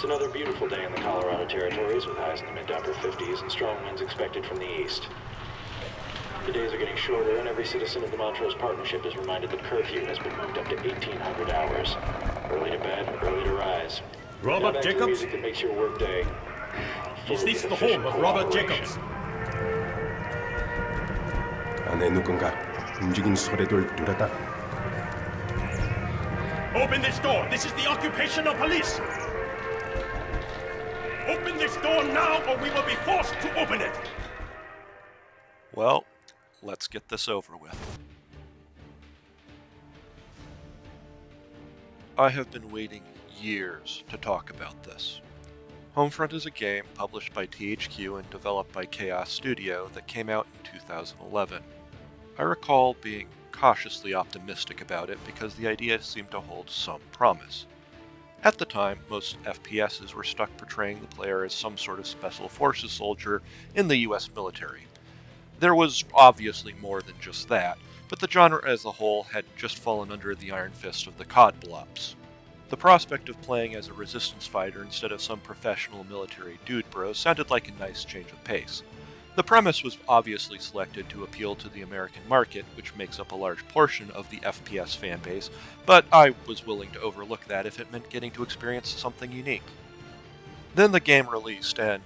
It's another beautiful day in the Colorado territories with highs in the mid to upper 50s and strong winds expected from the east. The days are getting shorter, and every citizen of the Montrose Partnership is reminded that curfew has been moved up to 1800 hours. Early to bed, early to rise. Now Robert back to the Jacobs? music that makes your workday full Is of this the efficient home of Robert cooperation. Jacobs? 안에 누군가 움직인 소리를 들었다. Open this door! This is the occupational police! Open this door now, or we will be forced to open it! Well, let's get this over with. I have been waiting years to talk about this. Homefront is a game published by THQ and developed by Chaos Studio that came out in 2011. I recall being cautiously optimistic about it because the idea seemed to hold some promise. At the time, most FPSs were stuck portraying the player as some sort of Special Forces soldier in the US military. There was obviously more than just that, but the genre as a whole had just fallen under the iron fist of the COD blobs. The prospect of playing as a resistance fighter instead of some professional military dude bro sounded like a nice change of pace. The premise was obviously selected to appeal to the American market, which makes up a large portion of the FPS fanbase, but I was willing to overlook that if it meant getting to experience something unique. Then the game released and,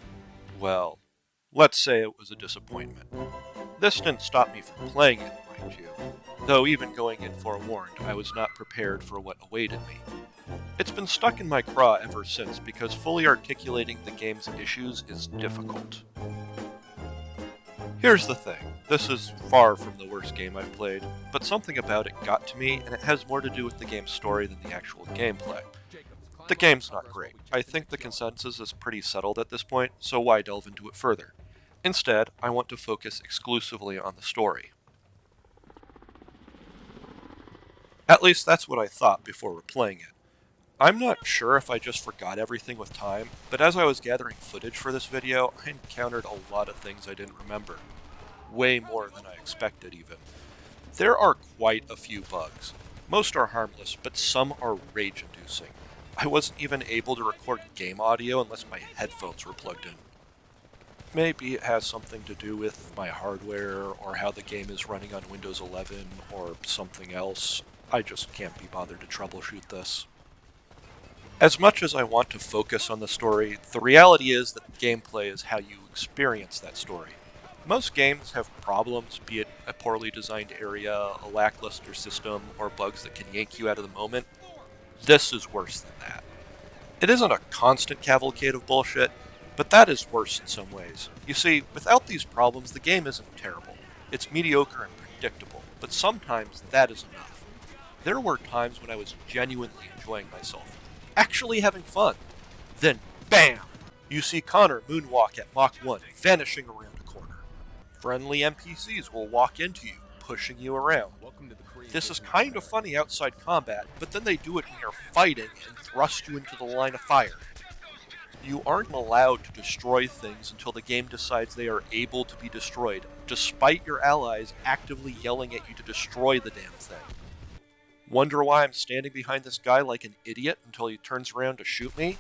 well, let's say it was a disappointment. This didn't stop me from playing it, mind you, though even going in forewarned, I was not prepared for what awaited me. It's been stuck in my craw ever since because fully articulating the game's issues is difficult. Here's the thing, this is far from the worst game I've played, but something about it got to me, and it has more to do with the game's story than the actual gameplay. The game's not great. I think the consensus is pretty settled at this point, so why delve into it further? Instead, I want to focus exclusively on the story. At least that's what I thought before replaying it. I'm not sure if I just forgot everything with time, but as I was gathering footage for this video, I encountered a lot of things I didn't remember. Way more than I expected, even. There are quite a few bugs. Most are harmless, but some are rage-inducing. I wasn't even able to record game audio unless my headphones were plugged in. Maybe it has something to do with my hardware, or how the game is running on Windows 11, or something else. I just can't be bothered to troubleshoot this. As much as I want to focus on the story, the reality is that gameplay is how you experience that story. Most games have problems, be it a poorly designed area, a lackluster system, or bugs that can yank you out of the moment. This is worse than that. It isn't a constant cavalcade of bullshit, but that is worse in some ways. You see, without these problems, the game isn't terrible. It's mediocre and predictable, but sometimes that is enough. There were times when I was genuinely enjoying myself, actually having fun. Then, BAM! You see Connor moonwalk at Mach 1, vanishing around a corner. Friendly NPCs will walk into you, pushing you around. This is kind of funny outside combat, but then they do it when you're fighting and thrust you into the line of fire. You aren't allowed to destroy things until the game decides they are able to be destroyed, despite your allies actively yelling at you to destroy the damn thing. Wonder why I'm standing behind this guy like an idiot until he turns around to shoot me?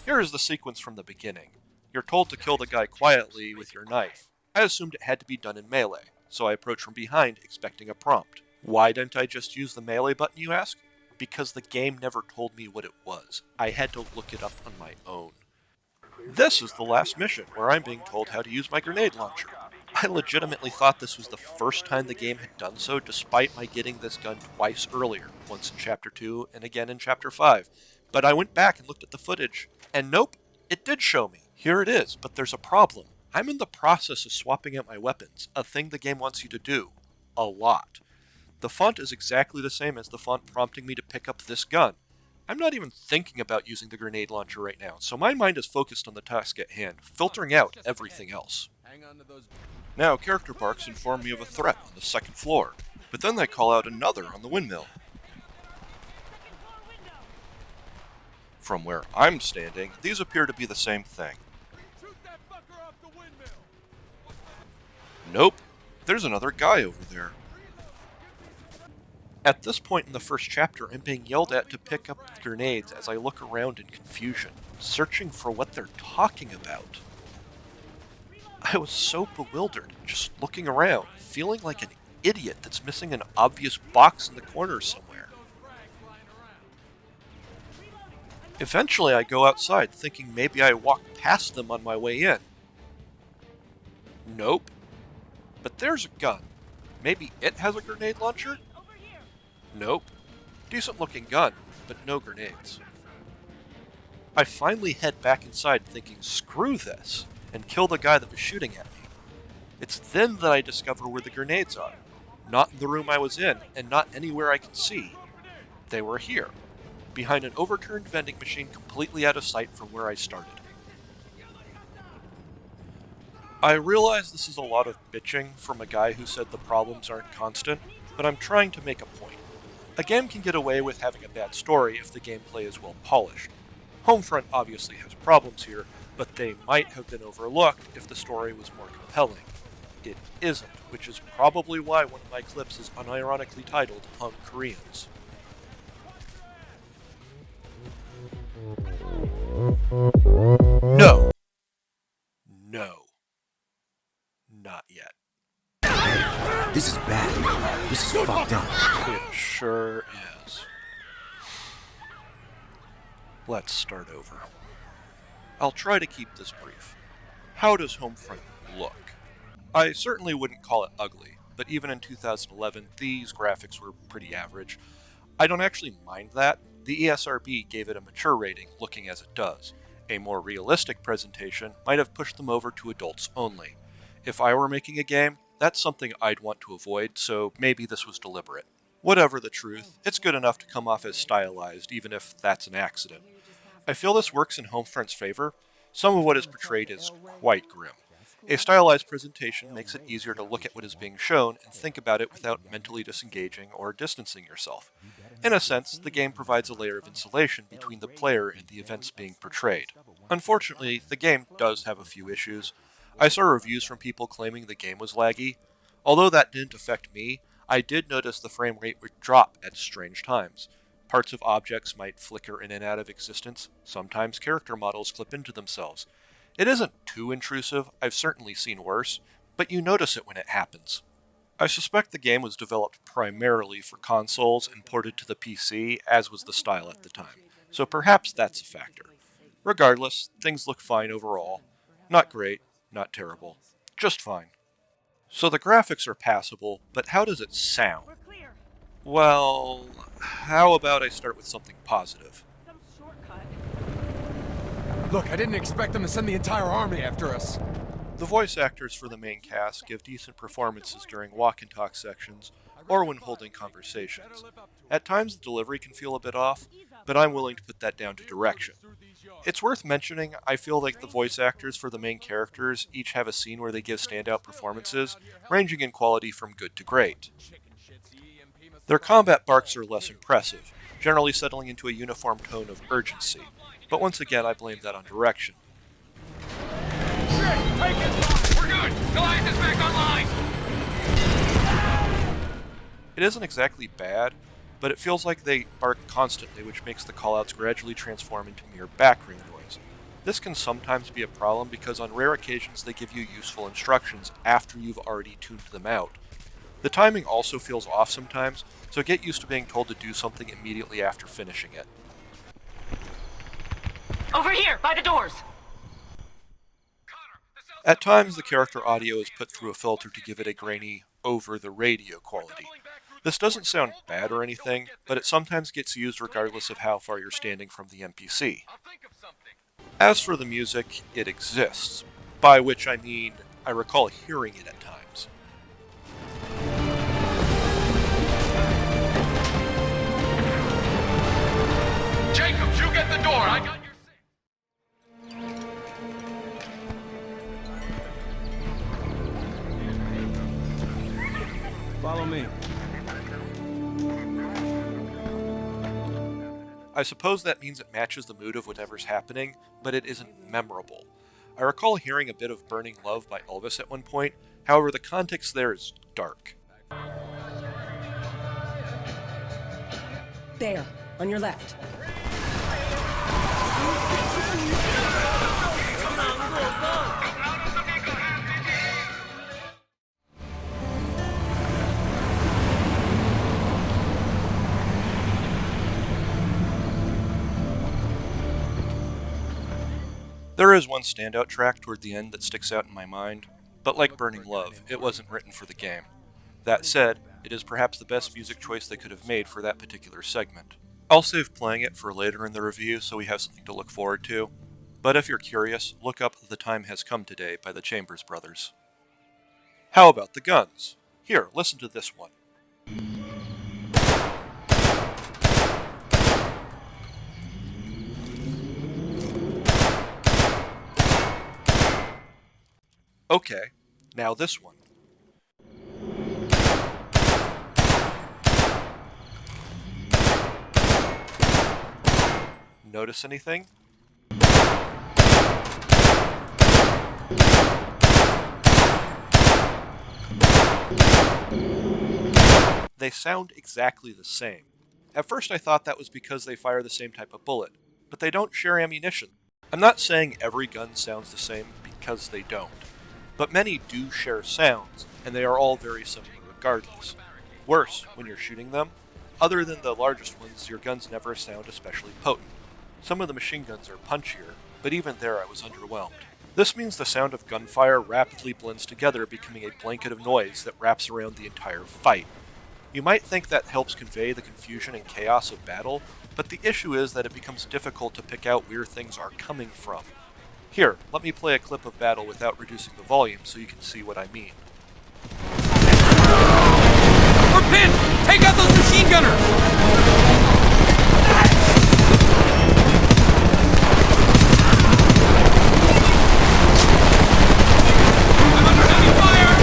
Here is the sequence from the beginning. You're told to kill the guy quietly with your knife. I assumed it had to be done in melee, so I approach from behind expecting a prompt. Why didn't I just use the melee button, you ask? Because the game never told me what it was. I had to look it up on my own. This is the last mission, where I'm being told how to use my grenade launcher. I legitimately thought this was the first time the game had done so, despite my getting this gun twice earlier, once in Chapter 2 and again in Chapter 5. But I went back and looked at the footage, and nope, it did show me. Here it is, but there's a problem. I'm in the process of swapping out my weapons, a thing the game wants you to do. A lot. The font is exactly the same as the font prompting me to pick up this gun. I'm not even thinking about using the grenade launcher right now, so my mind is focused on the task at hand, filtering out everything else. Now, character barks inform me of a threat on the second floor, but then they call out another on the windmill. From where I'm standing, these appear to be the same thing. Nope, there's another guy over there. At this point in the first chapter, I'm being yelled at to pick up grenades as I look around in confusion, searching for what they're talking about. I was so bewildered, just looking around, feeling like an idiot that's missing an obvious box in the corner somewhere. Eventually, I go outside, thinking maybe I walked past them on my way in. Nope. But there's a gun. Maybe it has a grenade launcher? Nope. Decent looking gun, but no grenades. I finally head back inside thinking, screw this, and kill the guy that was shooting at me. It's then that I discover where the grenades are. Not in the room I was in, and not anywhere I can see. They were here, behind an overturned vending machine completely out of sight from where I started. I realize this is a lot of bitching from a guy who said the problems aren't constant, but I'm trying to make a point. A game can get away with having a bad story if the gameplay is well polished. Homefront obviously has problems here, but they might have been overlooked if the story was more compelling. It isn't, which is probably why one of my clips is unironically titled Hung Koreans. No. No. Not yet. Hey, this is bad. This is fucked up. It sure is. Let's start over. I'll try to keep this brief. How does Homefront look? I certainly wouldn't call it ugly, but even in 2011, these graphics were pretty average. I don't actually mind that. The ESRB gave it a mature rating, looking as it does. A more realistic presentation might have pushed them over to adults only. If I were making a game, that's something I'd want to avoid, so maybe this was deliberate. Whatever the truth, it's good enough to come off as stylized, even if that's an accident. I feel this works in Homefront's favor. Some of what is portrayed is quite grim. A stylized presentation makes it easier to look at what is being shown and think about it without mentally disengaging or distancing yourself. In a sense, the game provides a layer of insulation between the player and the events being portrayed. Unfortunately, the game does have a few issues. I saw reviews from people claiming the game was laggy. Although that didn't affect me, I did notice the frame rate would drop at strange times. Parts of objects might flicker in and out of existence, sometimes character models clip into themselves. It isn't too intrusive, I've certainly seen worse, but you notice it when it happens. I suspect the game was developed primarily for consoles and ported to the PC, as was the style at the time, so perhaps that's a factor. Regardless, things look fine overall. Not great, not terrible, just fine. So the graphics are passable, but how does it sound? Well, how about I start with something positive? Look, I didn't expect them to send the entire army after us. The voice actors for the main cast give decent performances during walk and talk sections, or when holding conversations. At times the delivery can feel a bit off, but I'm willing to put that down to direction. It's worth mentioning, I feel like the voice actors for the main characters each have a scene where they give standout performances, ranging in quality from good to great. Their combat barks are less impressive, generally settling into a uniform tone of urgency, but once again I blame that on direction. Take it! We're good! Goliath is back online! It isn't exactly bad, but it feels like they bark constantly, which makes the callouts gradually transform into mere background noise. This can sometimes be a problem because on rare occasions they give you useful instructions after you've already tuned them out. The timing also feels off sometimes, so get used to being told to do something immediately after finishing it. Over here, by the doors! At times, the character audio is put through a filter to give it a grainy, over-the-radio quality. This doesn't sound bad or anything, but it sometimes gets used regardless of how far you're standing from the NPC. As for the music, it exists, by which I mean, I recall hearing it at times. Jacobs, you get the door! I got your Follow me. I suppose that means it matches the mood of whatever's happening, but it isn't memorable. I recall hearing a bit of Burning Love by Elvis at one point, however the context there is dark. There, on your left. There is one standout track toward the end that sticks out in my mind, but like Burning Love, it wasn't written for the game. That said, it is perhaps the best music choice they could have made for that particular segment. I'll save playing it for later in the review so we have something to look forward to, but if you're curious, look up The Time Has Come Today by the Chambers Brothers. How about the guns? Here, listen to this one. Okay, now this one. Notice anything? They sound exactly the same. At first I thought that was because they fire the same type of bullet, but they don't share ammunition. I'm not saying every gun sounds the same because they don't, but many do share sounds, and they are all very similar regardless. Worse, when you're shooting them, other than the largest ones, your guns never sound especially potent. Some of the machine guns are punchier, but even there I was underwhelmed. This means the sound of gunfire rapidly blends together, becoming a blanket of noise that wraps around the entire fight. You might think that helps convey the confusion and chaos of battle, but the issue is that it becomes difficult to pick out where things are coming from. Here, let me play a clip of battle without reducing the volume so you can see what I mean. We're pinned! Take out those machine gunners! I'm under heavy fire!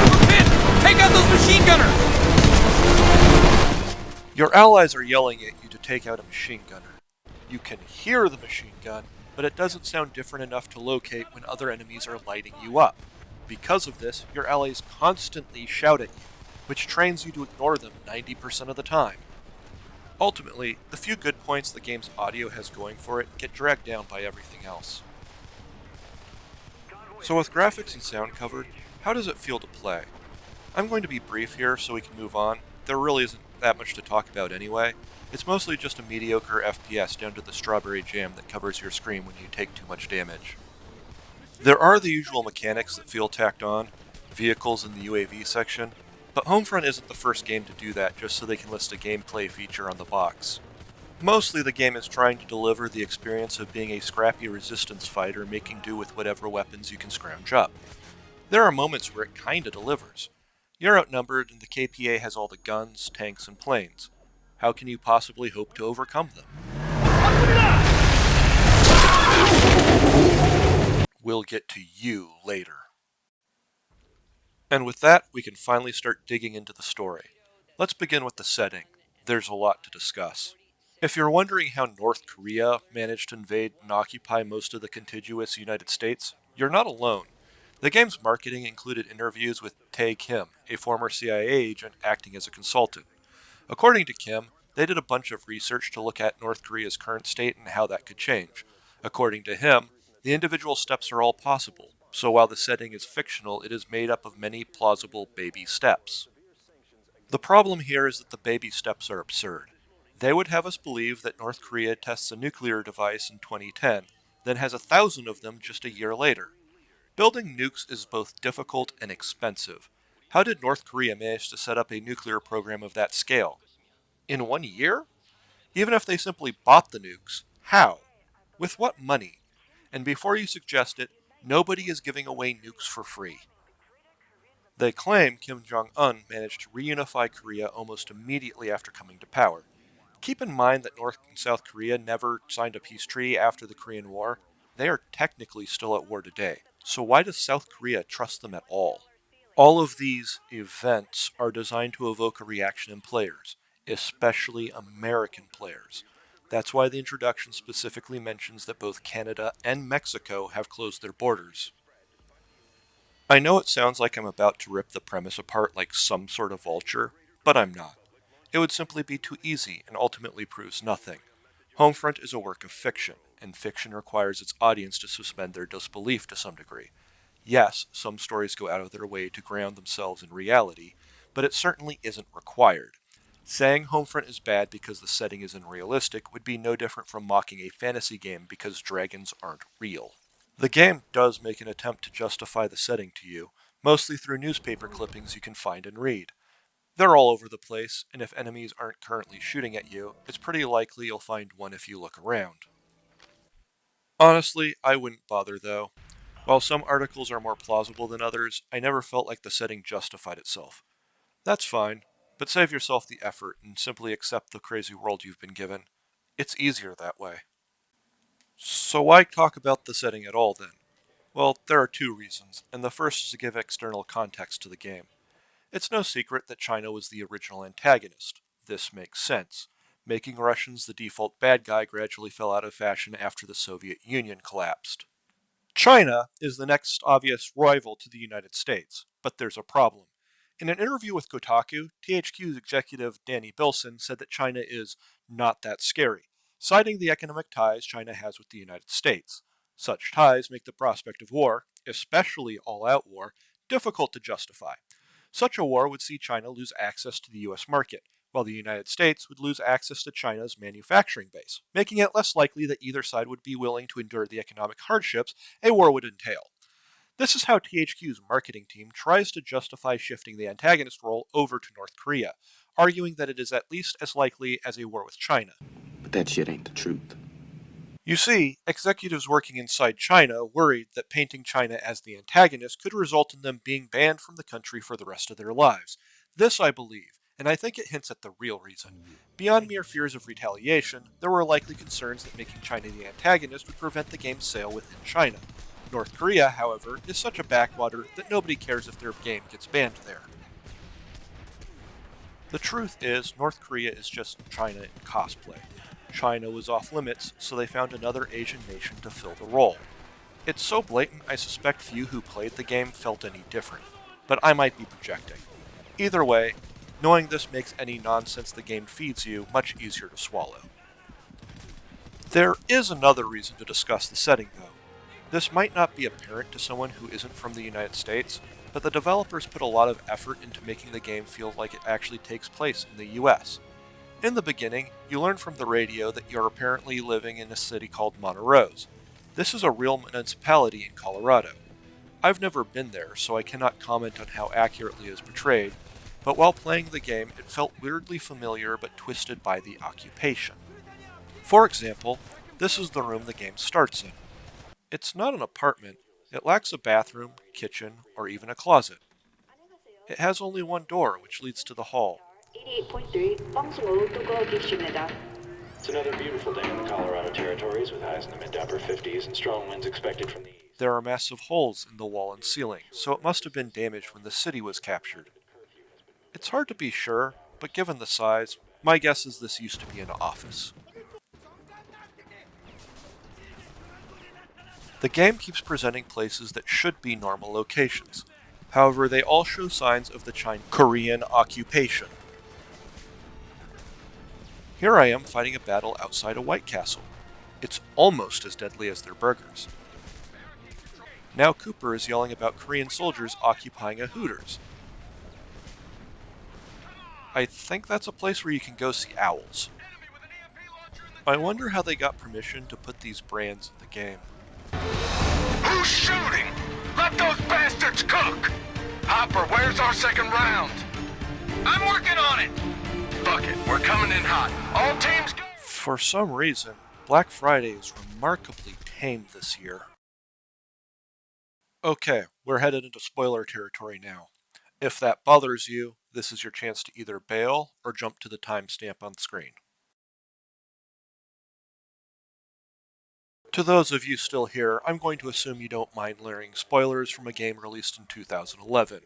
We're pinned! Take out those machine gunners! Your allies are yelling at you to take out a machine gunner. You can hear the machine gun, but it doesn't sound different enough to locate when other enemies are lighting you up. Because of this, your allies constantly shout at you, which trains you to ignore them 90% of the time. Ultimately, the few good points the game's audio has going for it get dragged down by everything else. So with graphics and sound covered, how does it feel to play? I'm going to be brief here so we can move on. There really isn't that much to talk about anyway. It's mostly just a mediocre FPS down to the strawberry jam that covers your screen when you take too much damage. There are the usual mechanics that feel tacked on, vehicles in the UAV section, but Homefront isn't the first game to do that just so they can list a gameplay feature on the box. Mostly the game is trying to deliver the experience of being a scrappy resistance fighter making do with whatever weapons you can scrounge up. There are moments where it kinda delivers. You're outnumbered and the KPA has all the guns, tanks, and planes. How can you possibly hope to overcome them? We'll get to you later. And with that, we can finally start digging into the story. Let's begin with the setting. There's a lot to discuss. If you're wondering how North Korea managed to invade and occupy most of the contiguous United States, you're not alone. The game's marketing included interviews with Tae Kim, a former CIA agent acting as a consultant. According to Kim, they did a bunch of research to look at North Korea's current state and how that could change. According to him, the individual steps are all possible, so while the setting is fictional, it is made up of many plausible baby steps. The problem here is that the baby steps are absurd. They would have us believe that North Korea tests a nuclear device in 2010, then has 1,000 of them just a year later. Building nukes is both difficult and expensive. How did North Korea manage to set up a nuclear program of that scale? In 1 year? Even if they simply bought the nukes, how? With what money? And before you suggest it, nobody is giving away nukes for free. They claim Kim Jong-un managed to reunify Korea almost immediately after coming to power. Keep in mind that North and South Korea never signed a peace treaty after the Korean War. They are technically still at war today. So why does South Korea trust them at all? All of these events are designed to evoke a reaction in players, especially American players. That's why the introduction specifically mentions that both Canada and Mexico have closed their borders. I know it sounds like I'm about to rip the premise apart like some sort of vulture, but I'm not. It would simply be too easy and ultimately proves nothing. Homefront is a work of fiction, and fiction requires its audience to suspend their disbelief to some degree. Yes, some stories go out of their way to ground themselves in reality, but it certainly isn't required. Saying Homefront is bad because the setting is unrealistic would be no different from mocking a fantasy game because dragons aren't real. The game does make an attempt to justify the setting to you, mostly through newspaper clippings you can find and read. They're all over the place, and if enemies aren't currently shooting at you, it's pretty likely you'll find one if you look around. Honestly, I wouldn't bother though. While some articles are more plausible than others, I never felt like the setting justified itself. That's fine, but save yourself the effort and simply accept the crazy world you've been given. It's easier that way. So why talk about the setting at all then? Well, there are two reasons, and the first is to give external context to the game. It's no secret that China was the original antagonist. This makes sense. Making Russians the default bad guy gradually fell out of fashion after the Soviet Union collapsed. China is the next obvious rival to the United States, but there's a problem. In an interview with Kotaku, THQ's executive Danny Bilson said that China is not that scary, citing the economic ties China has with the United States. Such ties make the prospect of war, especially all-out war, difficult to justify. Such a war would see China lose access to the US market, while the United States would lose access to China's manufacturing base, making it less likely that either side would be willing to endure the economic hardships a war would entail. This is how THQ's marketing team tries to justify shifting the antagonist role over to North Korea, arguing that it is at least as likely as a war with China. But that shit ain't the truth. You see, executives working inside China worried that painting China as the antagonist could result in them being banned from the country for the rest of their lives. This I believe, and I think it hints at the real reason. Beyond mere fears of retaliation, there were likely concerns that making China the antagonist would prevent the game's sale within China. North Korea, however, is such a backwater that nobody cares if their game gets banned there. The truth is, North Korea is just China in cosplay. China was off limits, so they found another Asian nation to fill the role. It's so blatant I suspect few who played the game felt any different, but I might be projecting. Either way, knowing this makes any nonsense the game feeds you much easier to swallow. There is another reason to discuss the setting though. This might not be apparent to someone who isn't from the United States, but the developers put a lot of effort into making the game feel like it actually takes place in the US. In the beginning, you learn from the radio that you're apparently living in a city called Montrose. This is a real municipality in Colorado. I've never been there, so I cannot comment on how accurately it is portrayed, but while playing the game, it felt weirdly familiar but twisted by the occupation. For example, this is the room the game starts in. It's not an apartment, it lacks a bathroom, kitchen, or even a closet. It has only one door, which leads to the hall. 88.3 방송으로 두고 계십니다. It's another beautiful day in the Colorado territories with highs in the mid to upper 50s and strong winds expected from the east. There are massive holes in the wall and ceiling, so it must have been damaged when the city was captured. It's hard to be sure, but given the size, my guess is this used to be an office. The game keeps presenting places that should be normal locations. However, they all show signs of the Korean occupation. Here I am fighting a battle outside a White Castle. It's almost as deadly as their burgers. Now Cooper is yelling about Korean soldiers occupying a Hooters. I think that's a place where you can go see owls. I wonder how they got permission to put these brands in the game. Who's shooting? Let those bastards cook! Hopper, where's our second round? I'm working on it! Fuck it, we're coming in hot. All teams go! For some reason, Black Friday is remarkably tame this year. Okay, we're headed into spoiler territory now. If that bothers you, this is your chance to either bail or jump to the timestamp on the screen. To those of you still here, I'm going to assume you don't mind learning spoilers from a game released in 2011.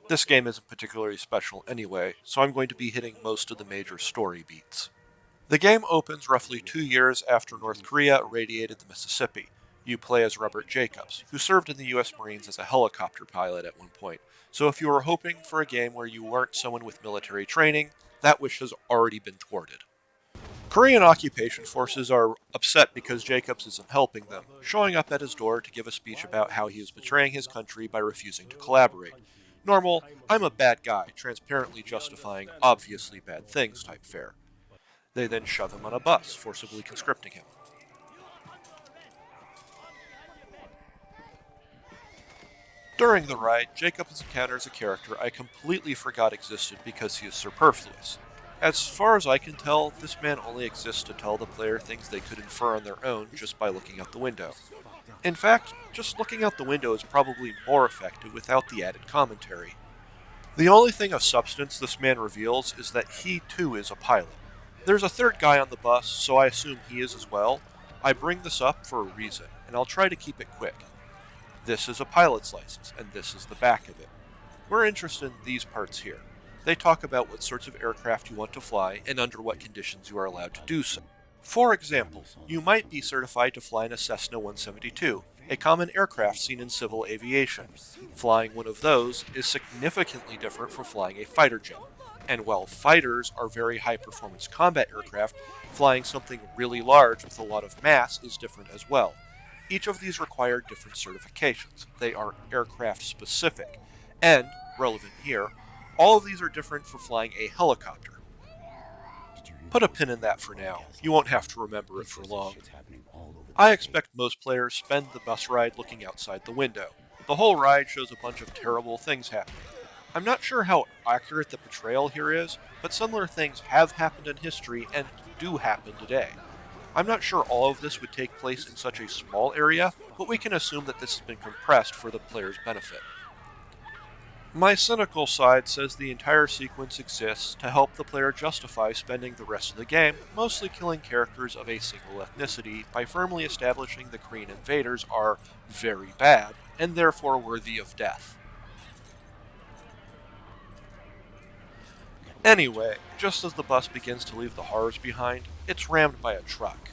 This game isn't particularly special anyway, so I'm going to be hitting most of the major story beats. The game opens roughly 2 years after North Korea irradiated the Mississippi. You play as Robert Jacobs, who served in the US Marines as a helicopter pilot at one point. So if you were hoping for a game where you weren't someone with military training, that wish has already been thwarted. Korean occupation forces are upset because Jacobs isn't helping them, showing up at his door to give a speech about how he is betraying his country by refusing to collaborate. Normal, I'm a bad guy, transparently justifying obviously bad things type fare. They then shove him on a bus, forcibly conscripting him. During the ride, Jacobs encounters a character I completely forgot existed because he is superfluous. As far as I can tell, this man only exists to tell the player things they could infer on their own just by looking out the window. In fact, just looking out the window is probably more effective without the added commentary. The only thing of substance this man reveals is that he too is a pilot. There's a third guy on the bus, so I assume he is as well. I bring this up for a reason, and I'll try to keep it quick. This is a pilot's license, and this is the back of it. We're interested in these parts here. They talk about what sorts of aircraft you want to fly and under what conditions you are allowed to do so. For example, you might be certified to fly in a Cessna 172, a common aircraft seen in civil aviation. Flying one of those is significantly different from flying a fighter jet. And while fighters are very high-performance combat aircraft, flying something really large with a lot of mass is different as well. Each of these require different certifications. They are aircraft specific. And, relevant here, all of these are different for flying a helicopter. Put a pin in that for now. You won't have to remember it for long. I expect most players spend the bus ride looking outside the window. The whole ride shows a bunch of terrible things happening. I'm not sure how accurate the portrayal here is, but similar things have happened in history and do happen today. I'm not sure all of this would take place in such a small area, but we can assume that this has been compressed for the player's benefit. My cynical side says the entire sequence exists to help the player justify spending the rest of the game mostly killing characters of a single ethnicity by firmly establishing the Korean invaders are very bad and therefore worthy of death. Anyway, just as the bus begins to leave the horrors behind, it's rammed by a truck.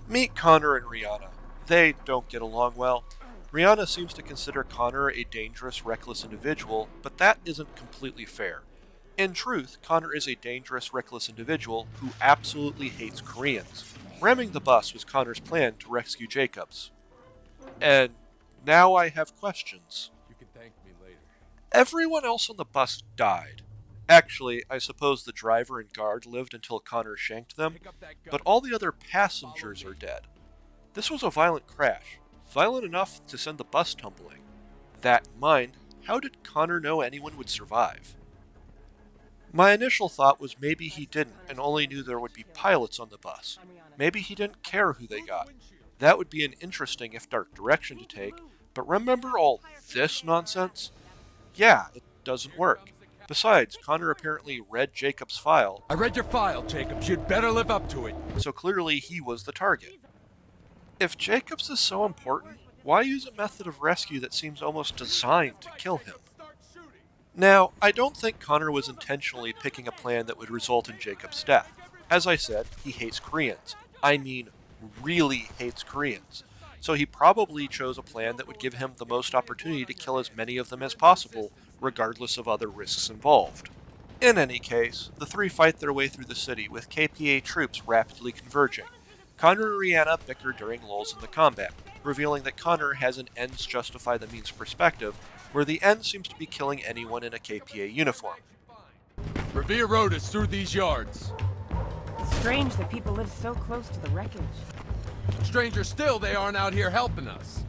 Meet Connor and Rihanna. They don't get along well. Rihanna seems to consider Connor a dangerous, reckless individual, but that isn't completely fair. In truth, Connor is a dangerous, reckless individual who absolutely hates Koreans. Ramming the bus was Connor's plan to rescue Jacobs. And now I have questions. You can thank me later. Everyone else on the bus died. Actually, I suppose the driver and guard lived until Connor shanked them, but all the other passengers are dead. This was a violent crash, violent enough to send the bus tumbling. That in mind, how did Connor know anyone would survive? My initial thought was maybe he didn't and only knew there would be pilots on the bus. Maybe he didn't care who they got. That would be an interesting if dark direction to take, but remember all this nonsense? Yeah, it doesn't work. Besides, Connor apparently read Jacob's file. I read your file, Jacobs. You'd better live up to it. So clearly he was the target. If Jacobs is so important, why use a method of rescue that seems almost designed to kill him? Now, I don't think Connor was intentionally picking a plan that would result in Jacob's death. As I said, he hates Koreans. I mean, really hates Koreans. So he probably chose a plan that would give him the most opportunity to kill as many of them as possible, regardless of other risks involved. In any case, the three fight their way through the city, with KPA troops rapidly converging. Connor and Rihanna bicker during lulls in the combat, revealing that Connor has an ends justify the means perspective, where the end seems to be killing anyone in a KPA uniform. Revere Road is through these yards. It's strange that people live so close to the wreckage. Stranger still, they aren't out here helping us.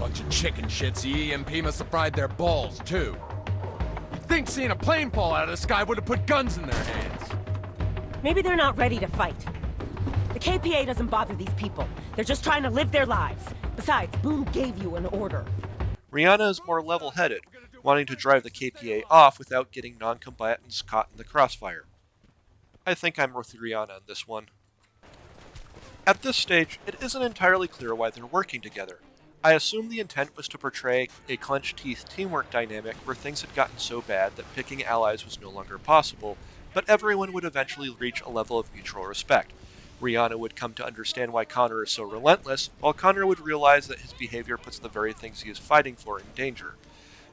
Bunch of chicken shits, the EMP must have fried their balls, too. You'd think seeing a plane fall out of the sky would have put guns in their hands. Maybe they're not ready to fight. The KPA doesn't bother these people. They're just trying to live their lives. Besides, Boone gave you an order. Rihanna is more level-headed, wanting to drive the KPA off without getting non-combatants caught in the crossfire. I think I'm with Rihanna on this one. At this stage, it isn't entirely clear why they're working together. I assume the intent was to portray a clenched-teeth teamwork dynamic where things had gotten so bad that picking allies was no longer possible, but everyone would eventually reach a level of mutual respect. Rihanna would come to understand why Connor is so relentless, while Connor would realize that his behavior puts the very things he is fighting for in danger.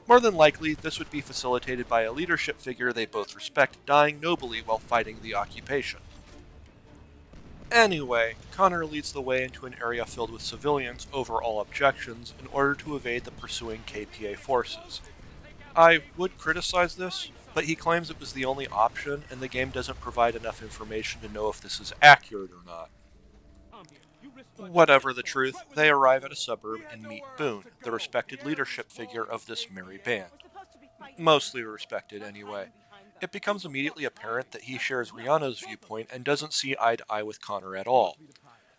More than likely, this would be facilitated by a leadership figure they both respect dying nobly while fighting the occupation. Anyway, Connor leads the way into an area filled with civilians over all objections in order to evade the pursuing KPA forces. I would criticize this, but he claims it was the only option and the game doesn't provide enough information to know if this is accurate or not. Whatever the truth, they arrive at a suburb and meet Boone, the respected leadership figure of this merry band. Mostly respected, anyway. It becomes immediately apparent that he shares Rihanna's viewpoint and doesn't see eye to eye with Connor at all.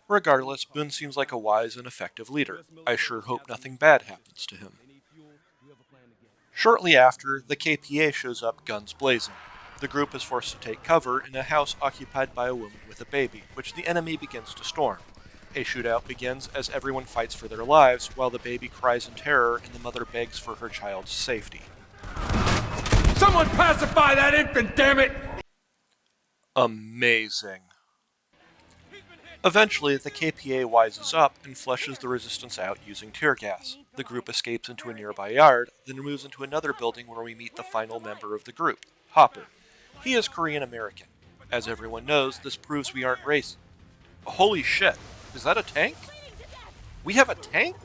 Regardless, Boone seems like a wise and effective leader. I sure hope nothing bad happens to him. Shortly after, the KPA shows up guns blazing. The group is forced to take cover in a house occupied by a woman with a baby, which the enemy begins to storm. A shootout begins as everyone fights for their lives, while the baby cries in terror and the mother begs for her child's safety. Someone pacify that infant, damn it! Amazing. Eventually, the KPA wises up and flushes the resistance out using tear gas. The group escapes into a nearby yard, then moves into another building where we meet the final member of the group, Hopper. He is Korean American. As everyone knows, this proves we aren't racist. Holy shit, is that a tank? We have a tank?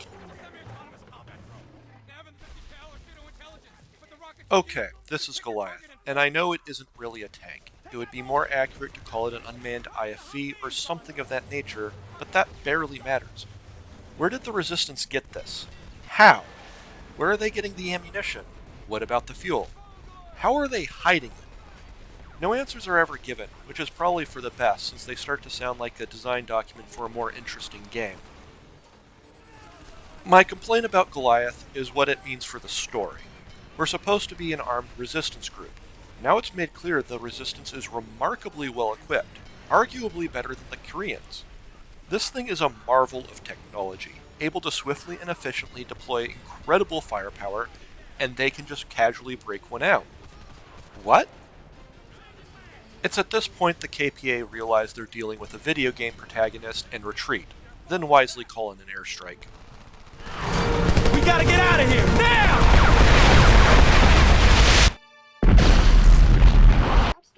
Okay, this is Goliath, and I know it isn't really a tank. It would be more accurate to call it an unmanned IFV or something of that nature, but that barely matters. Where did the Resistance get this? How? Where are they getting the ammunition? What about the fuel? How are they hiding it? No answers are ever given, which is probably for the best since they start to sound like a design document for a more interesting game. My complaint about Goliath is what it means for the story. We're supposed to be an armed resistance group. Now it's made clear the resistance is remarkably well equipped, arguably better than the Koreans. This thing is a marvel of technology, able to swiftly and efficiently deploy incredible firepower, and they can just casually break one out. What? It's at this point the KPA realize they're dealing with a video game protagonist and retreat, then wisely call in an airstrike. We gotta get out of here, now!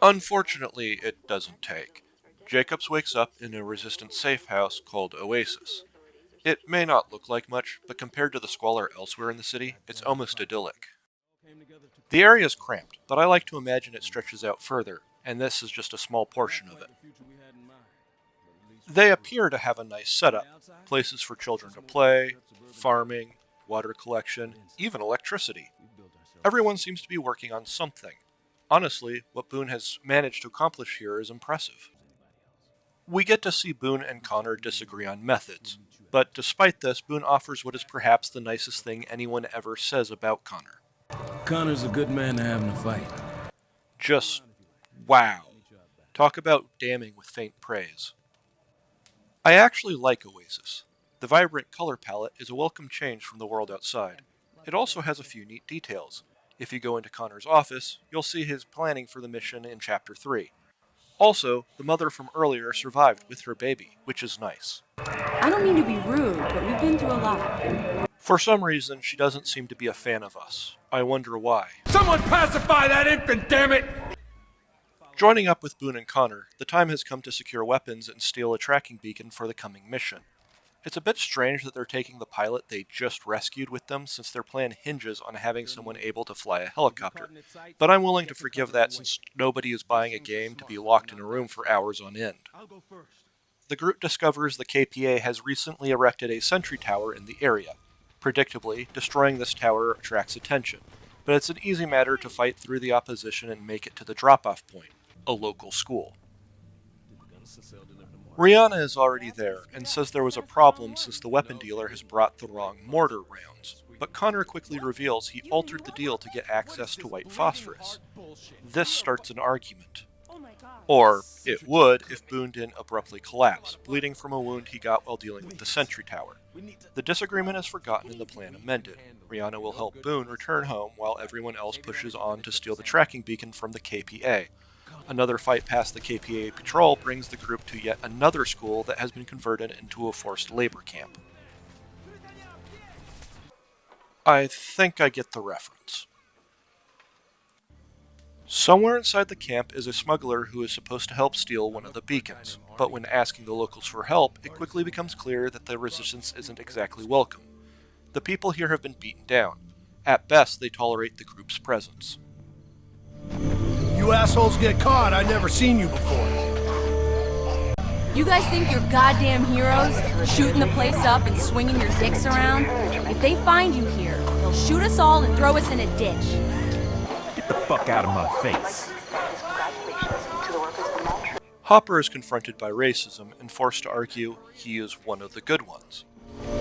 Unfortunately, it doesn't take. Jacobs wakes up in a resistance safe house called Oasis. It may not look like much, but compared to the squalor elsewhere in the city, it's almost idyllic. The area is cramped, but I like to imagine it stretches out further, and this is just a small portion of it. They appear to have a nice setup, places for children to play, farming, water collection, even electricity. Everyone seems to be working on something. Honestly, what Boone has managed to accomplish here is impressive. We get to see Boone and Connor disagree on methods, but despite this, Boone offers what is perhaps the nicest thing anyone ever says about Connor. Connor's a good man to have in a fight. Just wow. Talk about damning with faint praise. I actually like Oasis. The vibrant color palette is a welcome change from the world outside. It also has a few neat details. If you go into Connor's office, you'll see his planning for the mission in Chapter 3. Also, the mother from earlier survived with her baby, which is nice. I don't mean to be rude, but we've been through a lot. For some reason, she doesn't seem to be a fan of us. I wonder why. Someone pacify that infant, damn it! Joining up with Boone and Connor, the time has come to secure weapons and steal a tracking beacon for the coming mission. It's a bit strange that they're taking the pilot they just rescued with them since their plan hinges on having someone able to fly a helicopter, but I'm willing to forgive that since nobody is buying a game to be locked in a room for hours on end. The group discovers the KPA has recently erected a sentry tower in the area. Predictably, destroying this tower attracts attention, but it's an easy matter to fight through the opposition and make it to the drop-off point, a local school. Rihanna is already there, and says there was a problem since the weapon dealer has brought the wrong mortar rounds, but Connor quickly reveals he altered the deal to get access to white phosphorus. This starts an argument. Or, it would if Boone didn't abruptly collapse, bleeding from a wound he got while dealing with the sentry tower. The disagreement is forgotten and the plan amended. Rihanna will help Boone return home while everyone else pushes on to steal the tracking beacon from the KPA. Another fight past the KPA patrol brings the group to yet another school that has been converted into a forced labor camp. I think I get the reference. Somewhere inside the camp is a smuggler who is supposed to help steal one of the beacons, but when asking the locals for help, it quickly becomes clear that the resistance isn't exactly welcome. The people here have been beaten down. At best, they tolerate the group's presence. You assholes get caught, I've never seen you before. You guys think you're goddamn heroes, shooting the place up and swinging your dicks around? If they find you here, they'll shoot us all and throw us in a ditch. Get the fuck out of my face. Hopper is confronted by racism and forced to argue he is one of the good ones.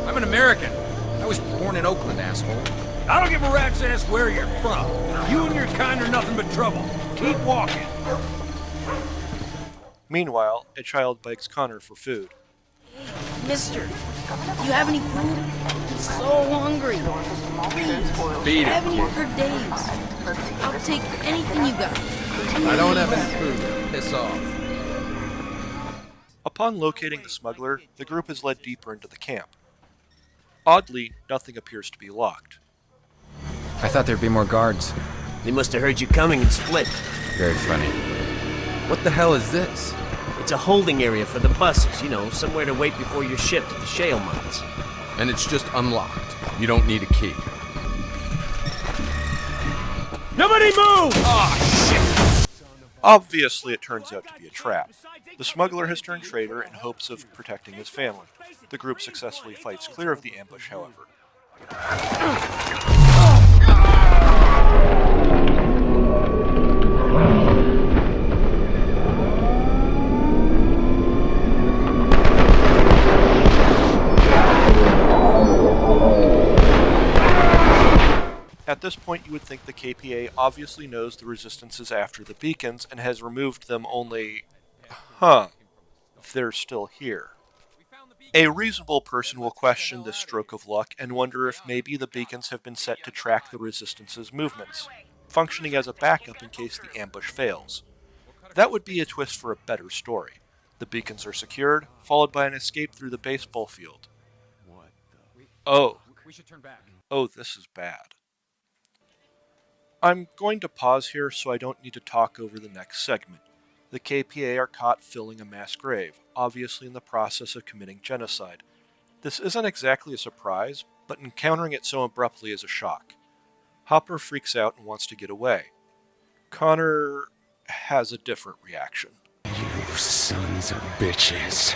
I'm an American. I was born in Oakland, asshole. I don't give a rat's ass where you're from. You and your kind are nothing but trouble. Keep walking. Meanwhile, a child begs Connor for food. Mister, do you have any food? I'm so hungry. Please, Beat I it. haven't eaten for days. I'll take anything you got. I don't have any food. Piss off. Upon locating the smuggler, the group is led deeper into the camp. Oddly, nothing appears to be locked. I thought there'd be more guards. They must have heard you coming and split. Very funny. What the hell is this? It's a holding area for the buses, you know, somewhere to wait before you're shipped to the shale mines. And it's just unlocked. You don't need a key. Nobody move! Oh, shit! Obviously, it turns out to be a trap. The smuggler has turned traitor in hopes of protecting his family. The group successfully fights clear of the ambush, however. At this point, you would think the KPA obviously knows the resistance is after the beacons and has removed them only... they're still here. A reasonable person will question this stroke of luck and wonder if maybe the beacons have been set to track the resistance's movements, functioning as a backup in case the ambush fails. That would be a twist for a better story. The beacons are secured, followed by an escape through the baseball field. Oh, this is bad. I'm going to pause here so I don't need to talk over the next segment. The KPA are caught filling a mass grave, obviously in the process of committing genocide. This isn't exactly a surprise, but encountering it so abruptly is a shock. Hopper freaks out and wants to get away. Connor has a different reaction. You sons of bitches.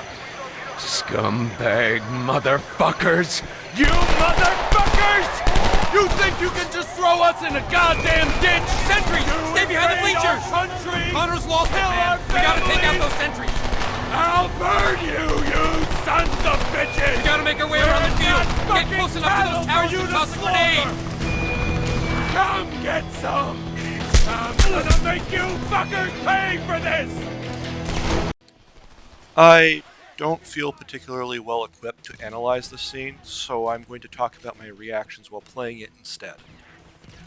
Scumbag motherfuckers. You motherfuckers! You think you can just throw us in a goddamn ditch? Sentries! Stay behind the bleachers! Country! Connor's lost it, man. We gotta take out those sentries. I'll burn you, you sons of bitches! We gotta make our way around the field. Get close enough to those towers to toss a grenade. Come get some! I'm gonna make you fuckers pay for this! I don't feel particularly well equipped to analyze this scene, so I'm going to talk about my reactions while playing it instead.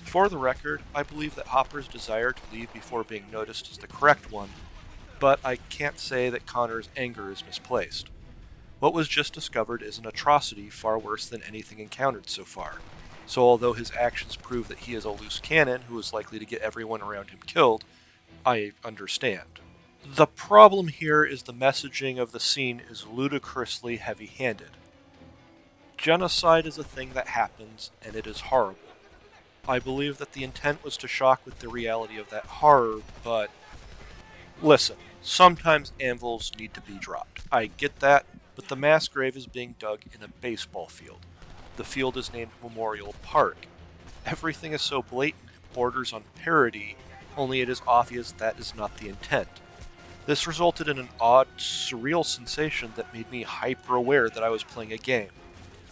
For the record, I believe that Hopper's desire to leave before being noticed is the correct one, but I can't say that Connor's anger is misplaced. What was just discovered is an atrocity far worse than anything encountered so far, so although his actions prove that he is a loose cannon who is likely to get everyone around him killed, I understand. The problem here is the messaging of the scene is ludicrously heavy-handed. Genocide is a thing that happens, and it is horrible. I believe that the intent was to shock with the reality of that horror, but... Listen, sometimes anvils need to be dropped. I get that, but the mass grave is being dug in a baseball field. The field is named Memorial Park. Everything is so blatant it borders on parody, only it is obvious that is not the intent. This resulted in an odd, surreal sensation that made me hyper-aware that I was playing a game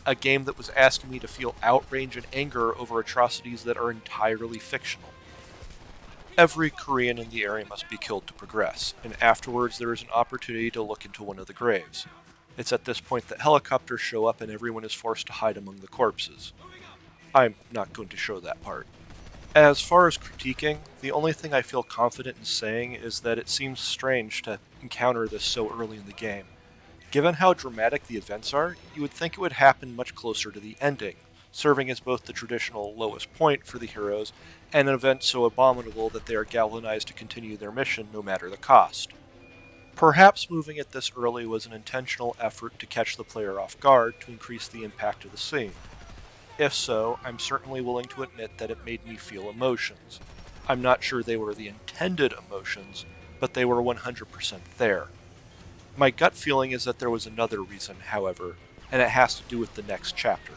that was asking me to feel outrage and anger over atrocities that are entirely fictional. Every Korean in the area must be killed to progress, and afterwards there is an opportunity to look into one of the graves. It's at this point that helicopters show up and everyone is forced to hide among the corpses. I'm not going to show that part. As far as critiquing, the only thing I feel confident in saying is that it seems strange to encounter this so early in the game. Given how dramatic the events are, you would think it would happen much closer to the ending, serving as both the traditional lowest point for the heroes and an event so abominable that they are galvanized to continue their mission no matter the cost. Perhaps moving it this early was an intentional effort to catch the player off guard to increase the impact of the scene. If so, I'm certainly willing to admit that it made me feel emotions. I'm not sure they were the intended emotions, but they were 100% there. My gut feeling is that there was another reason, however, and it has to do with the next chapter.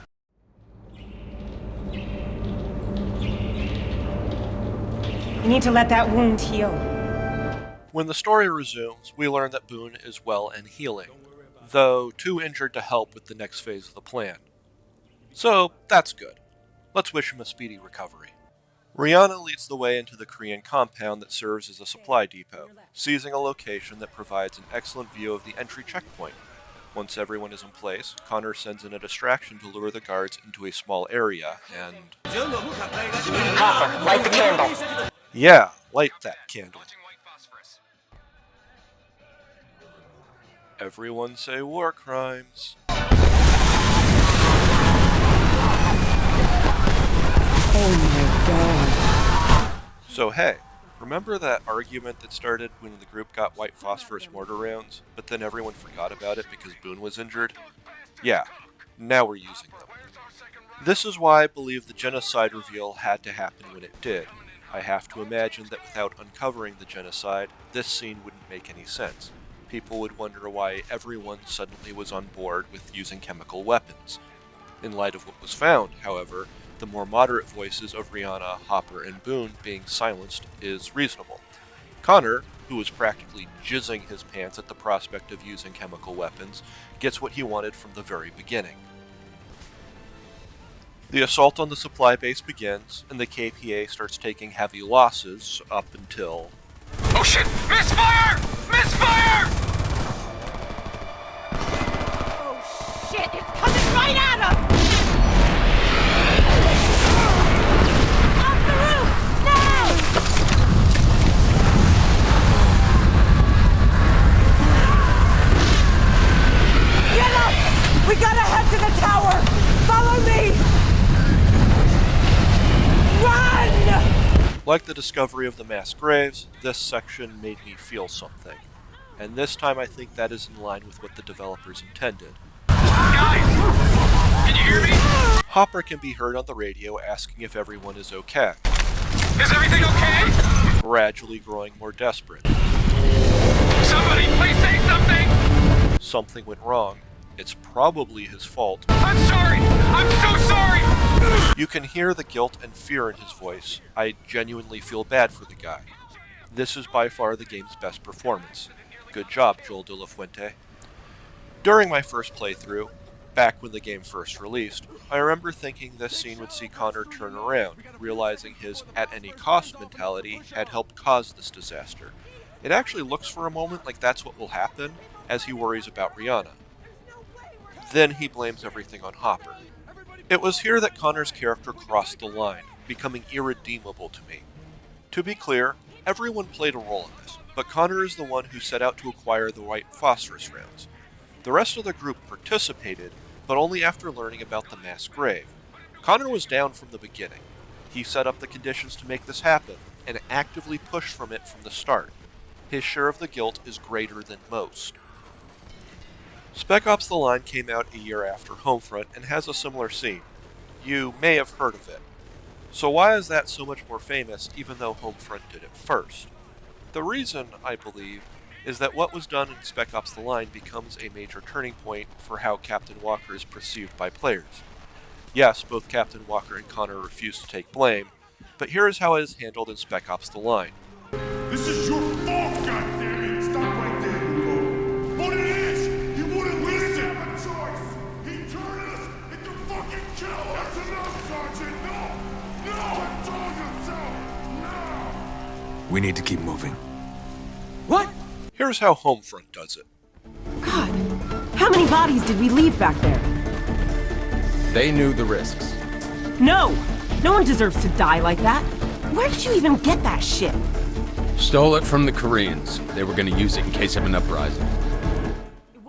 You need to let that wound heal. When the story resumes, we learn that Boone is well and healing, though too injured to help with the next phase of the plan. So, that's good. Let's wish him a speedy recovery. Rihanna leads the way into the Korean compound that serves as a supply depot, seizing a location that provides an excellent view of the entry checkpoint. Once everyone is in place, Connor sends in a distraction to lure the guards into a small area, and... Hopper, light the candle. Yeah, light that candle. Everyone say war crimes. Oh my god. So hey, remember that argument that started when the group got white phosphorus mortar rounds, but then everyone forgot about it because Boone was injured? Yeah, now we're using them. This is why I believe the genocide reveal had to happen when it did. I have to imagine that without uncovering the genocide, this scene wouldn't make any sense. People would wonder why everyone suddenly was on board with using chemical weapons. In light of what was found, however, the more moderate voices of Rihanna, Hopper, and Boone being silenced is reasonable. Connor, who was practically jizzing his pants at the prospect of using chemical weapons, gets what he wanted from the very beginning. The assault on the supply base begins, and the KPA starts taking heavy losses up until... Oh shit! Misfire! Misfire! Oh shit, it's coming right at us! Off the roof! Now! Get up! We gotta head to the tower! Follow me! Run! Like the discovery of the mass graves, this section made me feel something. And this time I think that is in line with what the developers intended. Guys! Can you hear me? Hopper can be heard on the radio asking if everyone is okay. Is everything okay? Gradually growing more desperate. Somebody please say something! Something went wrong. It's probably his fault. I'm sorry! I'm so sorry! You can hear the guilt and fear in his voice. I genuinely feel bad for the guy. This is by far the game's best performance. Good job, Joel De La Fuente. During my first playthrough, back when the game first released, I remember thinking this scene would see Connor turn around, realizing his at-any-cost mentality had helped cause this disaster. It actually looks for a moment like that's what will happen, as he worries about Rihanna. Then he blames everything on Hopper. It was here that Connor's character crossed the line, becoming irredeemable to me. To be clear, everyone played a role in this, but Connor is the one who set out to acquire the white phosphorus rounds. The rest of the group participated, but only after learning about the mass grave. Connor was down from the beginning. He set up the conditions to make this happen, and actively pushed from it from the start. His share of the guilt is greater than most. Spec Ops: The Line came out a year after Homefront and has a similar scene. You may have heard of it. So why is that so much more famous even though Homefront did it first? The reason, I believe, is that what was done in Spec Ops: The Line becomes a major turning point for how Captain Walker is perceived by players. Yes, both Captain Walker and Connor refuse to take blame, but here is how it is handled in Spec Ops: The Line. This is your fault, goddammit! Stop right there, Hugo! What it is! You wouldn't listen! We have a choice! He turned us into fucking killers! That's enough, Sergeant! No! No! I told you so! No! We need to keep moving. What? Here's how Homefront does it. God, how How many bodies did we leave back there? They knew the risks. No! No one deserves to die like that. Where did you even get that shit? Stole it from the Koreans. They were gonna use it in case of an uprising.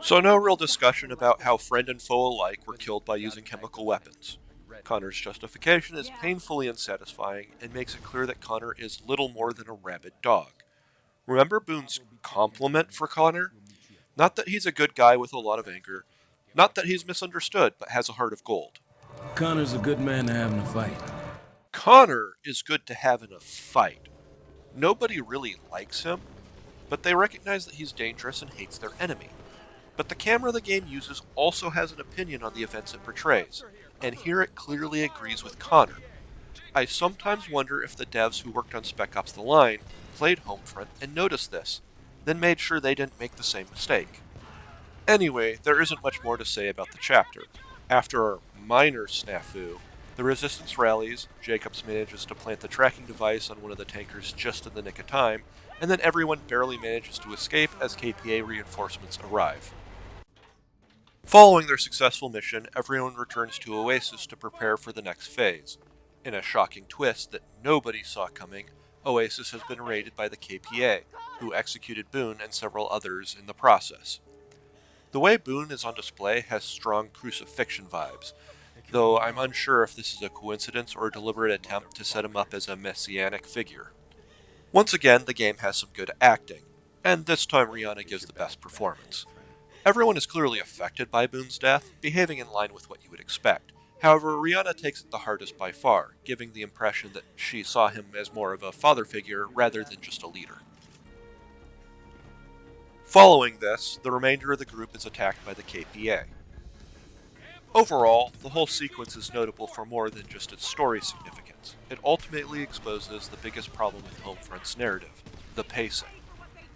So no real discussion about how friend and foe alike were killed by using chemical weapons. Connor's justification is painfully unsatisfying and makes it clear that Connor is little more than a rabid dog. Remember Boone's compliment for Connor? Not that he's a good guy with a lot of anger, not that he's misunderstood but has a heart of gold. Connor's a good man to have in a fight. Connor is good to have in a fight. Nobody really likes him, but they recognize that he's dangerous and hates their enemy. But the camera the game uses also has an opinion on the events it portrays, and here it clearly agrees with Connor. I sometimes wonder if the devs who worked on Spec Ops The Line played Homefront and noticed this, then made sure they didn't make the same mistake. Anyway, there isn't much more to say about the chapter. After a minor snafu, the Resistance rallies, Jacobs manages to plant the tracking device on one of the tankers just in the nick of time, and then everyone barely manages to escape as KPA reinforcements arrive. Following their successful mission, everyone returns to Oasis to prepare for the next phase. In a shocking twist that nobody saw coming, Oasis has been raided by the KPA, who executed Boone and several others in the process. The way Boone is on display has strong crucifixion vibes, though I'm unsure if this is a coincidence or a deliberate attempt to set him up as a messianic figure. Once again, the game has some good acting, and this time Rihanna gives the best performance. Everyone is clearly affected by Boone's death, behaving in line with what you would expect. However, Rihanna takes it the hardest by far, giving the impression that she saw him as more of a father figure rather than just a leader. Following this, the remainder of the group is attacked by the KPA. Overall, the whole sequence is notable for more than just its story significance. It ultimately exposes the biggest problem with Homefront's narrative, the pacing.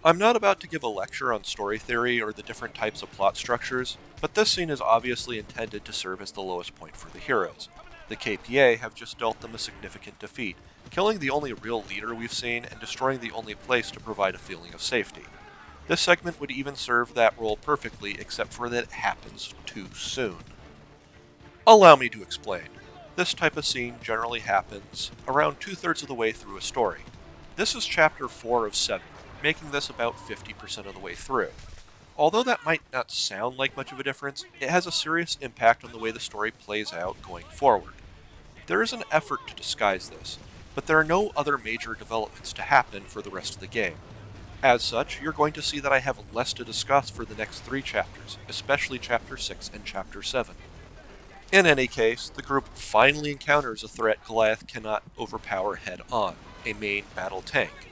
I'm not about to give a lecture on story theory or the different types of plot structures, but this scene is obviously intended to serve as the lowest point for the heroes. The KPA have just dealt them a significant defeat, killing the only real leader we've seen and destroying the only place to provide a feeling of safety. This segment would even serve that role perfectly, except for that it happens too soon. Allow me to explain. This type of scene generally happens around 2/3 of the way through a story. This is chapter 4 of 7, making this about 50% of the way through. Although that might not sound like much of a difference, it has a serious impact on the way the story plays out going forward. There is an effort to disguise this, but there are no other major developments to happen for the rest of the game. As such, you're going to see that I have less to discuss for the next 3 chapters, especially chapter 6 and chapter 7. In any case, the group finally encounters a threat Goliath cannot overpower head-on, a main battle tank.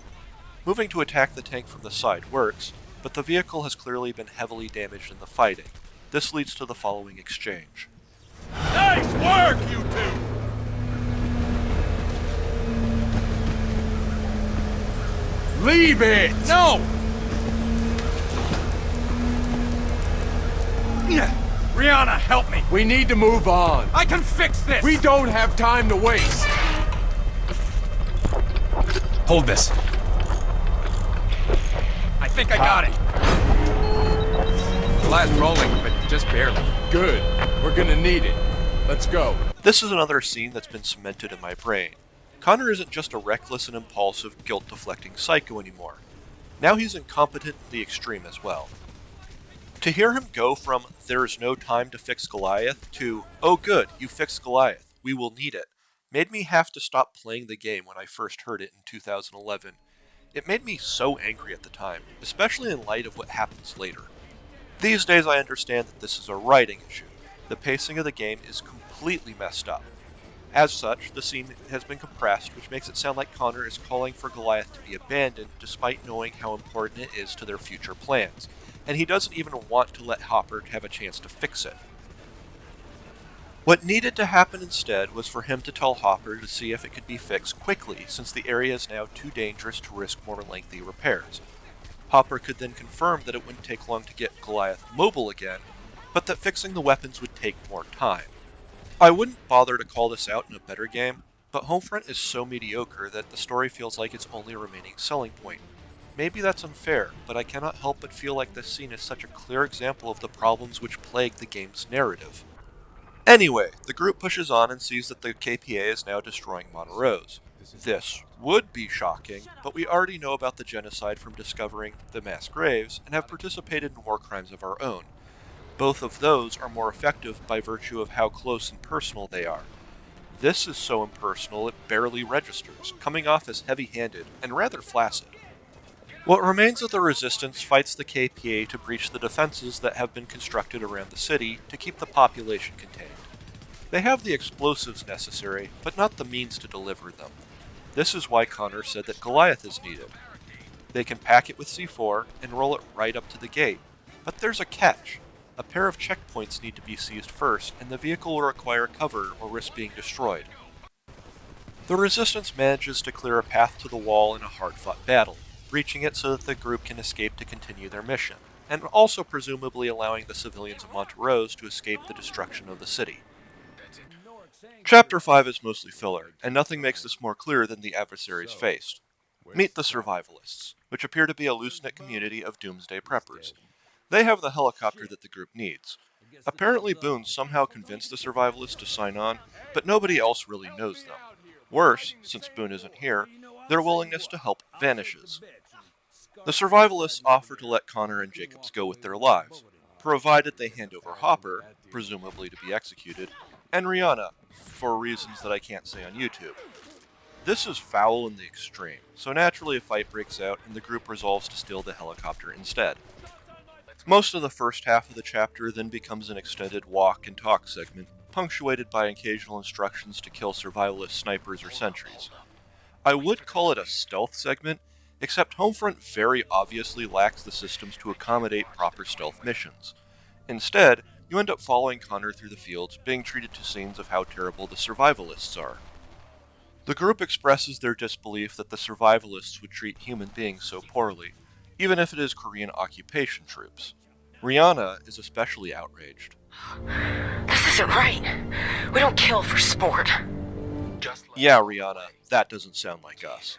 Moving to attack the tank from the side works, but the vehicle has clearly been heavily damaged in the fighting. This leads to the following exchange. Nice work, you two! Leave it! No! Rihanna, help me! We need to move on. I can fix this! We don't have time to waste. Hold this. I think I got it. Flat rolling, but just barely. Good. We're gonna need it. Let's go. This is another scene that's been cemented in my brain. Connor isn't just a reckless and impulsive, guilt-deflecting psycho anymore. Now he's incompetent in the extreme as well. To hear him go from, "there's no time to fix Goliath," to, "oh good, you fixed Goliath, we will need it," made me have to stop playing the game when I first heard it in 2011. It made me so angry at the time, especially in light of what happens later. These days I understand that this is a writing issue. The pacing of the game is completely messed up. As such, the scene has been compressed, which makes it sound like Connor is calling for Goliath to be abandoned despite knowing how important it is to their future plans, and he doesn't even want to let Hopper have a chance to fix it. What needed to happen instead was for him to tell Hopper to see if it could be fixed quickly, since the area is now too dangerous to risk more lengthy repairs. Hopper could then confirm that it wouldn't take long to get Goliath mobile again, but that fixing the weapons would take more time. I wouldn't bother to call this out in a better game, but Homefront is so mediocre that the story feels like its only remaining selling point. Maybe that's unfair, but I cannot help but feel like this scene is such a clear example of the problems which plague the game's narrative. Anyway, the group pushes on and sees that the KPA is now destroying Monterose. This would be shocking, but we already know about the genocide from discovering the mass graves and have participated in war crimes of our own. Both of those are more effective by virtue of how close and personal they are. This is so impersonal it barely registers, coming off as heavy-handed and rather flaccid. What remains of the Resistance fights the KPA to breach the defenses that have been constructed around the city to keep the population contained. They have the explosives necessary, but not the means to deliver them. This is why Connor said that Goliath is needed. They can pack it with C4 and roll it right up to the gate, but there's a catch. A pair of checkpoints need to be seized first, and the vehicle will require cover or risk being destroyed. The Resistance manages to clear a path to the wall in a hard-fought battle, breaching it so that the group can escape to continue their mission, and also presumably allowing the civilians of Monterose to escape the destruction of the city. Chapter 5 is mostly filler, and nothing makes this more clear than the adversaries faced. Meet the Survivalists, which appear to be a loose-knit community of doomsday preppers. They have the helicopter that the group needs. Apparently Boone somehow convinced the Survivalists to sign on, but nobody else really knows them. Worse, since Boone isn't here, their willingness to help vanishes. The Survivalists offer to let Connor and Jacobs go with their lives, provided they hand over Hopper, presumably to be executed, and Rihanna, for reasons that I can't say on YouTube. This is foul in the extreme, so naturally a fight breaks out and the group resolves to steal the helicopter instead. Most of the first half of the chapter then becomes an extended walk and talk segment, punctuated by occasional instructions to kill survivalist snipers or sentries. I would call it a stealth segment, except Homefront very obviously lacks the systems to accommodate proper stealth missions. Instead, you end up following Connor through the fields, being treated to scenes of how terrible the Survivalists are. The group expresses their disbelief that the Survivalists would treat human beings so poorly, even if it is Korean occupation troops. Rihanna is especially outraged. This isn't right. We don't kill for sport. Yeah, Rihanna, that doesn't sound like us.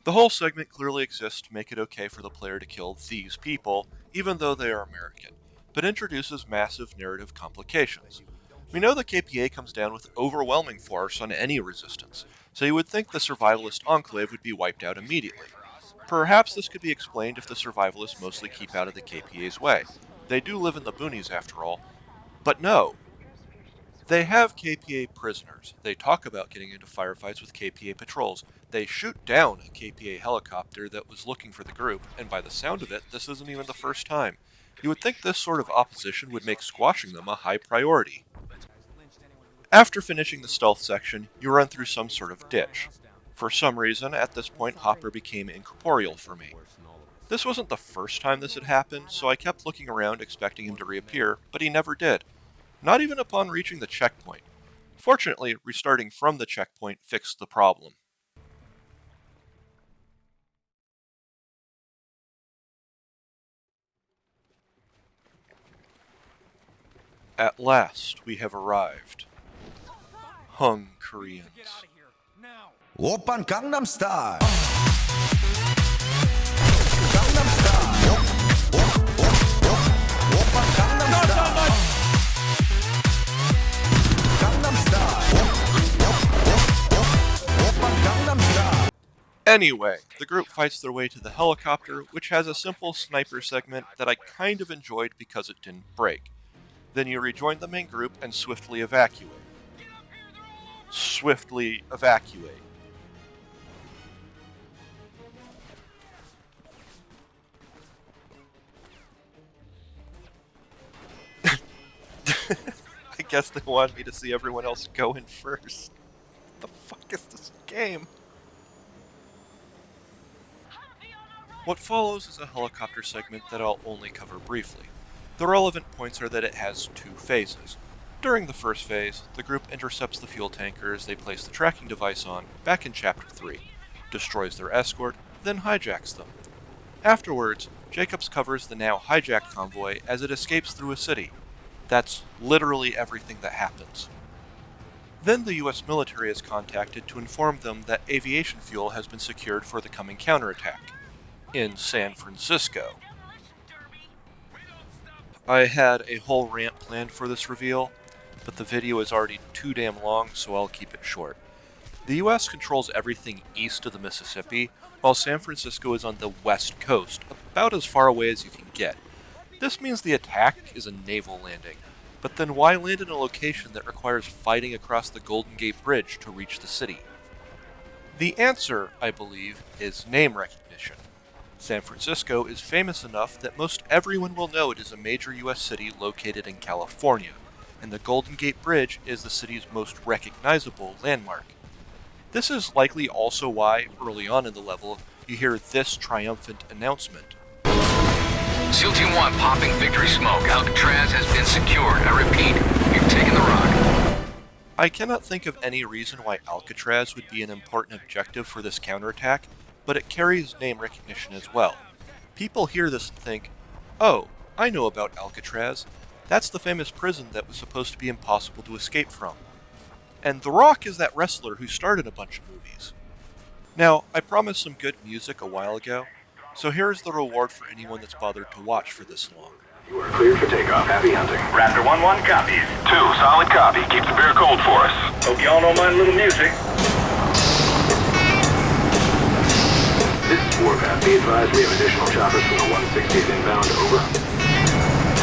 The whole segment clearly exists to make it okay for the player to kill these people, even though they are American, but introduces massive narrative complications. We know the KPA comes down with overwhelming force on any resistance, so you would think the Survivalist Enclave would be wiped out immediately. Perhaps this could be explained if the Survivalists mostly keep out of the KPA's way. They do live in the boonies after all. But no. They have KPA prisoners. They talk about getting into firefights with KPA patrols. They shoot down a KPA helicopter that was looking for the group, and by the sound of it, this isn't even the first time. You would think this sort of opposition would make squashing them a high priority. After finishing the stealth section, you run through some sort of ditch. For some reason, at this point, Hopper became incorporeal for me. This wasn't the first time this had happened, so I kept looking around expecting him to reappear, but he never did. Not even upon reaching the checkpoint. Fortunately, restarting from the checkpoint fixed the problem. At last, we have arrived. Hung Koreans. Oppan Gangnam Style. Anyway, the group fights their way to the helicopter, which has a simple sniper segment that I kind of enjoyed because it didn't break. Then you rejoin the main group and swiftly evacuate. Swiftly evacuate. I guess they wanted me to see everyone else go in first. What the fuck is this game? What follows is a helicopter segment that I'll only cover briefly. The relevant points are that it has two phases. During the first phase, the group intercepts the fuel tankers they place the tracking device on, back in Chapter 3, destroys their escort, then hijacks them. Afterwards, Jacobs covers the now hijacked convoy as it escapes through a city. That's literally everything that happens. Then the US military is contacted to inform them that aviation fuel has been secured for the coming counterattack in San Francisco. I had a whole rant planned for this reveal, but the video is already too damn long, so I'll keep it short. The US controls everything east of the Mississippi, while San Francisco is on the west coast, about as far away as you can get. This means the attack is a naval landing, but then why land in a location that requires fighting across the Golden Gate Bridge to reach the city? The answer, I believe, is name recognition. San Francisco is famous enough that most everyone will know it is a major US city located in California, and the Golden Gate Bridge is the city's most recognizable landmark. This is likely also why, early on in the level, you hear this triumphant announcement. SEAL Team 1 popping victory smoke. Alcatraz has been secured. I repeat, you've taken the rock. I cannot think of any reason why Alcatraz would be an important objective for this counterattack, but it carries name recognition as well. People hear this and think, oh, I know about Alcatraz. That's the famous prison that was supposed to be impossible to escape from. And The Rock is that wrestler who starred in a bunch of movies. Now, I promised some good music a while ago, so here's the reward for anyone that's bothered to watch for this long. You are cleared for takeoff. Happy hunting. Raptor 1-1 copies. 2, solid copy. Keep the beer cold for us. Hope y'all don't mind a little music. This is Warpath. Be advised we have additional choppers from the 160th inbound. Over.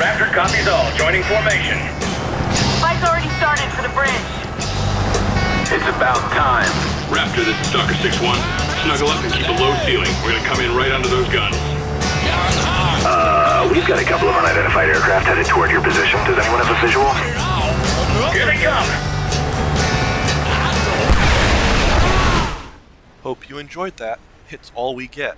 Raptor copies all. Joining formation. Fight's already started for the bridge. It's about time. Raptor, this is Stalker 6-1. Snuggle up and keep a low ceiling. We're gonna come in right under those guns. We've got a couple of unidentified aircraft headed toward your position. Does anyone have a visual? Here they come. Hope you enjoyed that. It's all we get.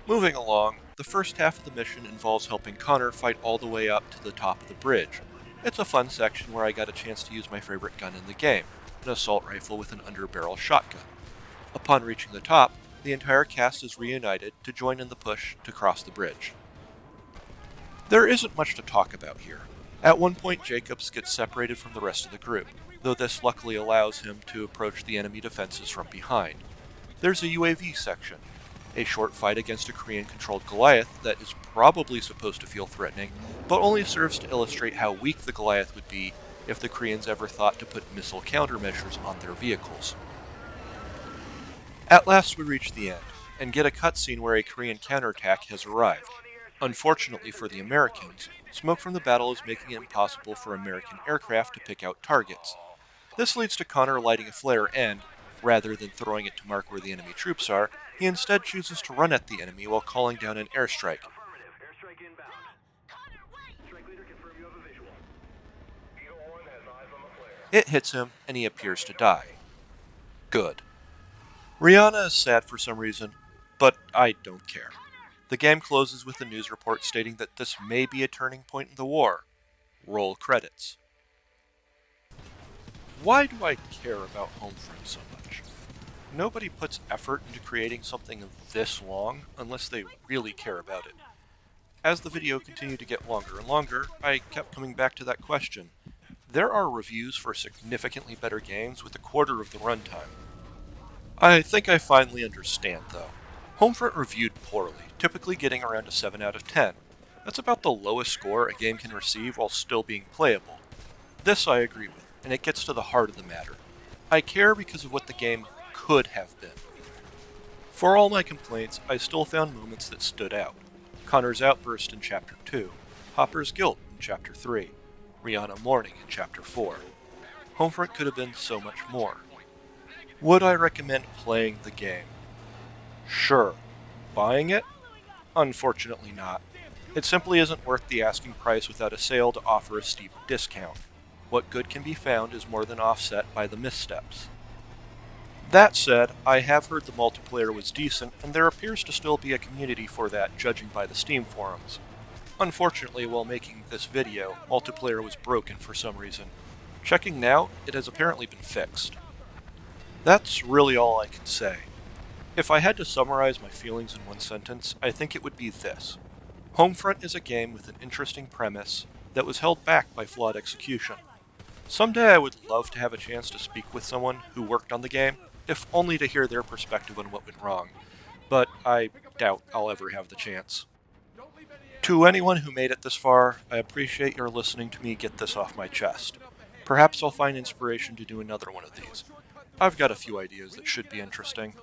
Moving along, the first half of the mission involves helping Connor fight all the way up to the top of the bridge. It's a fun section where I got a chance to use my favorite gun in the game, an assault rifle with an underbarrel shotgun. Upon reaching the top, the entire cast is reunited to join in the push to cross the bridge. There isn't much to talk about here. At one point, Jacobs gets separated from the rest of the group, though this luckily allows him to approach the enemy defenses from behind. There's a UAV section, a short fight against a Korean-controlled Goliath that is probably supposed to feel threatening, but only serves to illustrate how weak the Goliath would be if the Koreans ever thought to put missile countermeasures on their vehicles. At last we reach the end, and get a cutscene where a Korean counterattack has arrived. Unfortunately for the Americans, smoke from the battle is making it impossible for American aircraft to pick out targets. This leads to Connor lighting a flare and, rather than throwing it to mark where the enemy troops are, he instead chooses to run at the enemy while calling down an airstrike. It hits him, and he appears to die. Good. Rihanna is sad for some reason, but I don't care. The game closes with a news report stating that this may be a turning point in the war. Roll credits. Why do I care about Homefront so much? Nobody puts effort into creating something this long unless they really care about it. As the video continued to get longer and longer, I kept coming back to that question. There are reviews for significantly better games with a quarter of the runtime. I think I finally understand, though. Homefront reviewed poorly, typically getting around a 7 out of 10. That's about the lowest score a game can receive while still being playable. This I agree with, and it gets to the heart of the matter. I care because of what the game could have been. For all my complaints, I still found moments that stood out. Connor's outburst in Chapter 2, Hopper's guilt in Chapter 3, Rihanna mourning in Chapter 4. Homefront could have been so much more. Would I recommend playing the game? Sure. Buying it? Unfortunately not. It simply isn't worth the asking price without a sale to offer a steep discount. What good can be found is more than offset by the missteps. That said, I have heard the multiplayer was decent, and there appears to still be a community for that, judging by the Steam forums. Unfortunately, while making this video, multiplayer was broken for some reason. Checking now, it has apparently been fixed. That's really all I can say. If I had to summarize my feelings in one sentence, I think it would be this. Homefront is a game with an interesting premise that was held back by flawed execution. Someday I would love to have a chance to speak with someone who worked on the game, if only to hear their perspective on what went wrong, but I doubt I'll ever have the chance. To anyone who made it this far, I appreciate your listening to me get this off my chest. Perhaps I'll find inspiration to do another one of these. I've got a few ideas that should be interesting.